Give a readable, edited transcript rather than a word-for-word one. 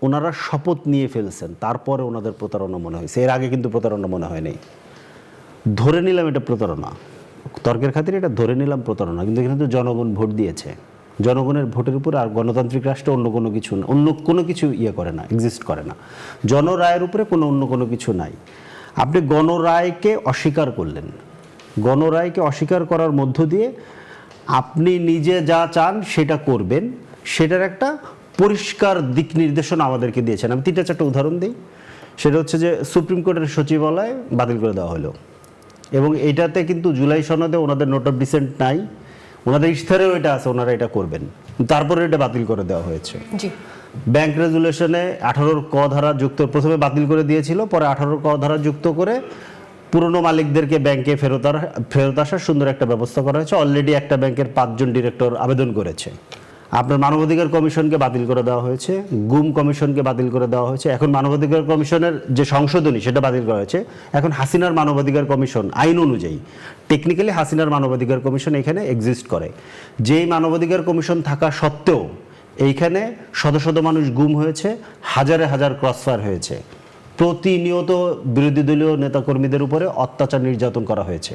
ওনারা শপথ নিয়ে ফেলছেন, তারপরে ওনাদের প্রতারণা মনে হয়েছে। এর আগে কিন্তু প্রতারণা মনে হয়নি। ধরে নিলাম এটা প্রতারণা, তর্কের খাতিরে এটা ধরে নিলাম প্রতারণা, কিন্তু এখানে তো জনগণ ভোট দিয়েছে। জনগণের ভোটের উপর আর গণতান্ত্রিক রাষ্ট্রে অন্য কোনো কিছু না, অন্য কোনো কিছু করে না, এক্সিস্ট করে না। জনরায়ের উপরে অন্য কোনো কিছু নাই। আপনি গণরায়কে অস্বীকার করলেন। গণরায়কে অস্বীকার করার মধ্য দিয়ে আপনি নিজে যা চান সেটা করবেন, সেটার একটা পরিষ্কার দিক নির্দেশনা আমাদেরকে দিয়েছেন। আমি 3-4টা উদাহরণ দিই। সেটা হচ্ছে যে সুপ্রিম কোর্টের সচিবালয় বাতিল করে দেওয়া হলো, এবং এটাতে কিন্তু জুলাই সনদে ওনাদের নোট অফ ডিসেন্ট নাই, ওনাদের ইশতেহারেও এটা আছে, ওনারা এটা করবেন, তারপরে এটা বাতিল করে দেওয়া হয়েছে। জি। ব্যাংক রেজুলেশনে 18 ক ধারা যুক্ত, প্রথমে বাতিল করে দিয়েছিল, পরে 18 ক ধারা যুক্ত করে পুরনো মালিকদেরকে ব্যাংকে ফেরত আসার সুন্দর একটা ব্যবস্থা করা হয়েছে। অলরেডি একটা ব্যাংকের 5 জন ডিরেক্টর আবেদন করেছে। আপনার মানবাধিকার কমিশনকে বাতিল করে দেওয়া হয়েছে, গুম কমিশনকে বাতিল করে দেওয়া হয়েছে। এখন মানবাধিকার কমিশনের যে সংশোধনী সেটা বাতিল করা হয়েছে। এখন হাসিনার মানবাধিকার কমিশন আইন অনুযায়ী, টেকনিক্যালি হাসিনার মানবাধিকার কমিশন এখানে এক্সিস্ট করে। যেই মানবাধিকার কমিশন থাকা সত্ত্বেও এইখানে শত শত মানুষ গুম হয়েছে, হাজারে হাজার ক্রসফায়ার হয়েছে, প্রতিনিয়ত বিরোধী দলীয় নেতাকর্মীদের উপরে অত্যাচার নির্যাতন করা হয়েছে।